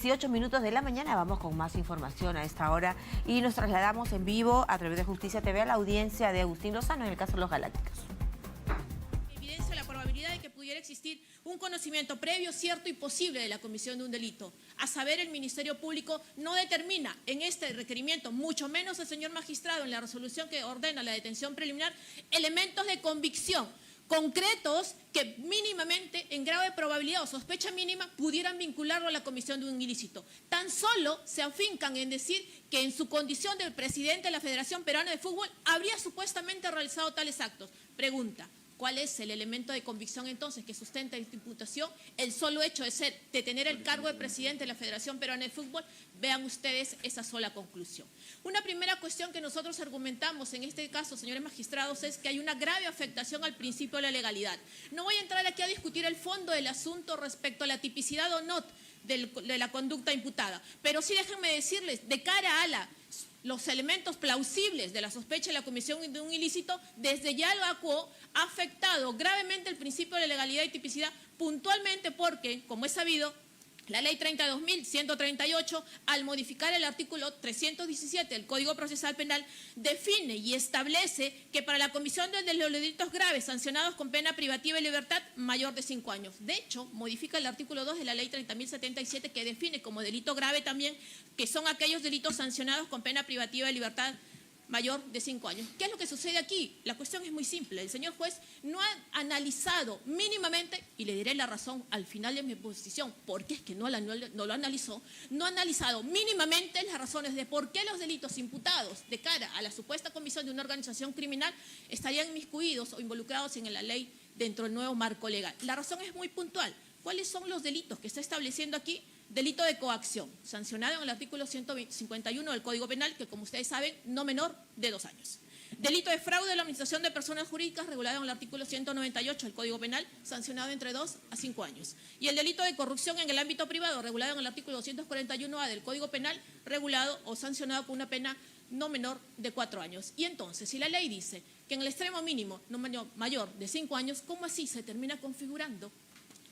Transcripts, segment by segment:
18 minutos de la mañana, vamos con más información a esta hora y nos trasladamos en vivo a través de Justicia TV a la audiencia de Agustín Lozano en el caso de los Galácticos. Evidencia la probabilidad de que pudiera existir un conocimiento previo, cierto y posible de la comisión de un delito. A saber, el Ministerio Público no determina en este requerimiento, mucho menos el señor magistrado en la resolución que ordena la detención preliminar, elementos de convicción concretos que mínimamente, en grado de probabilidad o sospecha mínima, pudieran vincularlo a la comisión de un ilícito. Tan solo se afincan en decir que en su condición de presidente de la Federación Peruana de Fútbol habría supuestamente realizado tales actos. Pregunta: ¿cuál es el elemento de convicción entonces que sustenta esta imputación? El solo hecho de tener el cargo de presidente de la Federación Peruana de Fútbol. Vean ustedes esa sola conclusión. Una primera cuestión que nosotros argumentamos en este caso, señores magistrados, es que hay una grave afectación al principio de la legalidad. No voy a entrar aquí a discutir el fondo del asunto respecto a la tipicidad o no de la conducta imputada, pero sí déjenme decirles, de cara a los elementos plausibles de la sospecha de la comisión de un ilícito, desde ya lo ha afectado gravemente el principio de la legalidad y tipicidad, puntualmente porque, como es sabido, la Ley 32.138, al modificar el artículo 317 del Código Procesal Penal, define y establece que para la comisión de los delitos graves sancionados con pena privativa de libertad mayor de 5 años. De hecho, modifica el artículo 2 de la Ley 30.077 que define como delito grave también que son aquellos delitos sancionados con pena privativa de libertad mayor de 5 años. ¿Qué es lo que sucede aquí? La cuestión es muy simple. El señor juez no ha analizado mínimamente, y le diré la razón al final de mi posición, porque es que no lo analizó, no ha analizado mínimamente las razones de por qué los delitos imputados de cara a la supuesta comisión de una organización criminal estarían inmiscuidos o involucrados en la ley dentro del nuevo marco legal. La razón es muy puntual. ¿Cuáles son los delitos que está estableciendo aquí? Delito de coacción, sancionado en el artículo 151 del Código Penal, que como ustedes saben, no menor de 2 años. Delito de fraude a la administración de personas jurídicas, regulado en el artículo 198 del Código Penal, sancionado entre 2 a 5 años. Y el delito de corrupción en el ámbito privado, regulado en el artículo 241A del Código Penal, regulado o sancionado con una pena no menor de 4 años. Y entonces, si la ley dice que en el extremo mínimo no mayor de 5 años, ¿cómo así se termina configurando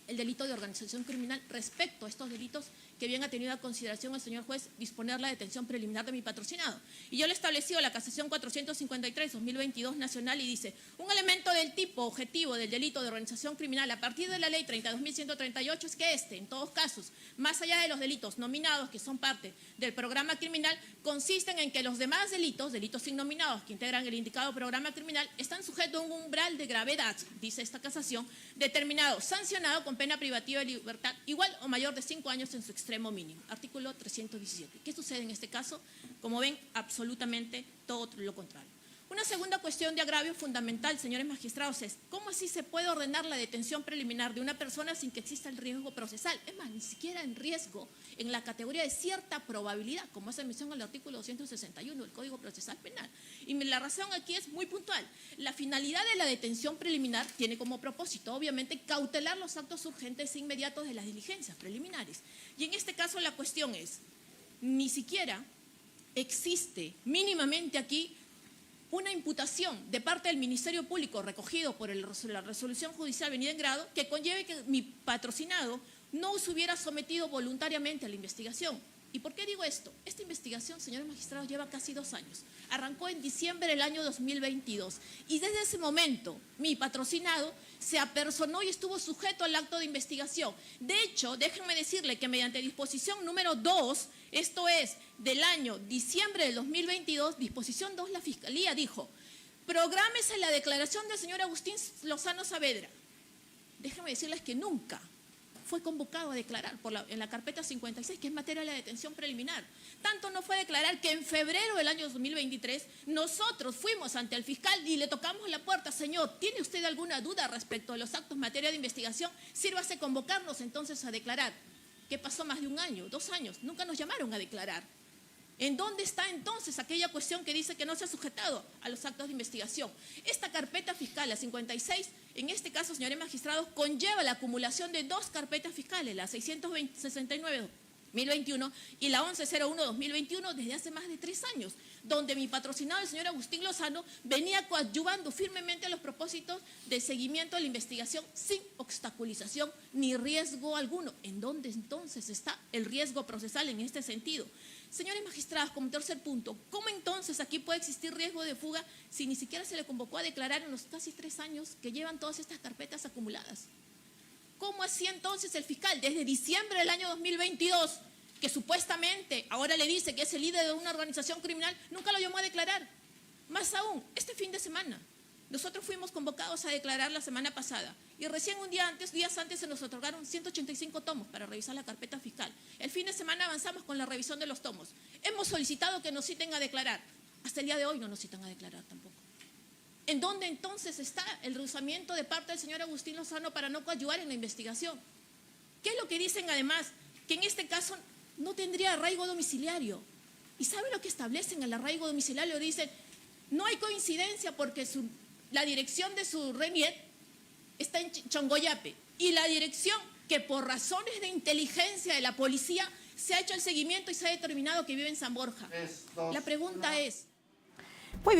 el delito de organización criminal respecto a estos delitos que bien ha tenido a consideración el señor juez disponer la detención preliminar de mi patrocinado? Y yo le he establecido la casación 453/2022 nacional y dice: un elemento del tipo objetivo del delito de organización criminal a partir de la ley 32.138 es que en todos casos, más allá de los delitos nominados que son parte del programa criminal, consisten en que los demás delitos innominados que integran el indicado programa criminal están sujetos a un umbral de gravedad, dice esta casación, determinado, sancionado con pena privativa de libertad igual o mayor de 5 años en su extremo mínimo. Artículo 317. ¿Qué sucede en este caso? Como ven, absolutamente todo lo contrario. Una segunda cuestión de agravio fundamental, señores magistrados, es ¿cómo así se puede ordenar la detención preliminar de una persona sin que exista el riesgo procesal? Es más, ni siquiera en riesgo, en la categoría de cierta probabilidad, como hace mención al artículo 261 del Código Procesal Penal. Y la razón aquí es muy puntual. La finalidad de la detención preliminar tiene como propósito, obviamente, cautelar los actos urgentes e inmediatos de las diligencias preliminares. Y en este caso la cuestión es, ni siquiera existe mínimamente aquí una imputación de parte del Ministerio Público recogido por la resolución judicial venida en grado que conlleve que mi patrocinado no se hubiera sometido voluntariamente a la investigación. ¿Y por qué digo esto? Esta investigación, señores magistrados, lleva casi 2 años. Arrancó en diciembre del año 2022 y desde ese momento mi patrocinado se apersonó y estuvo sujeto al acto de investigación. De hecho, déjenme decirle que mediante disposición número 2, esto es del año diciembre del 2022, disposición 2, la Fiscalía dijo: prográmese la declaración del señor Agustín Lozano Saavedra. Déjenme decirles que nunca fue convocado a declarar en la carpeta 56, que es materia de la detención preliminar. Tanto no fue a declarar que en febrero del año 2023 nosotros fuimos ante el fiscal y le tocamos la puerta: señor, ¿tiene usted alguna duda respecto a los actos en materia de investigación? Sírvase convocarnos entonces a declarar. ¿Qué pasó? Más de 1 año, 2 años, nunca nos llamaron a declarar. ¿En dónde está entonces aquella cuestión que dice que no se ha sujetado a los actos de investigación? Esta carpeta fiscal, la 56, en este caso, señores magistrados, conlleva la acumulación de 2 carpetas fiscales, la 669 2021 y la 1101-2021 desde hace más de 3 años, donde mi patrocinado, el señor Agustín Lozano, venía coadyuvando firmemente a los propósitos de seguimiento de la investigación sin obstaculización ni riesgo alguno. ¿En dónde entonces está el riesgo procesal en este sentido? Señores magistrados, como tercer punto, ¿cómo entonces aquí puede existir riesgo de fuga si ni siquiera se le convocó a declarar en los casi 3 años que llevan todas estas carpetas acumuladas? ¿Cómo hacía entonces el fiscal desde diciembre del año 2022, que supuestamente ahora le dice que es el líder de una organización criminal, nunca lo llamó a declarar? Más aún, este fin de semana, nosotros fuimos convocados a declarar la semana pasada y recién días antes se nos otorgaron 185 tomos para revisar la carpeta fiscal. El fin de semana avanzamos con la revisión de los tomos. Hemos solicitado que nos citen a declarar. Hasta el día de hoy no nos citan a declarar tampoco. ¿En dónde entonces está el rehusamiento de parte del señor Agustín Lozano para no coadyuvar en la investigación? ¿Qué es lo que dicen además? Que en este caso no tendría arraigo domiciliario. ¿Y sabe lo que establecen el arraigo domiciliario? Dicen, no hay coincidencia porque la dirección de su RENIET está en Chongoyape y la dirección que por razones de inteligencia de la policía se ha hecho el seguimiento y se ha determinado que vive en San Borja. La pregunta es... Muy bien.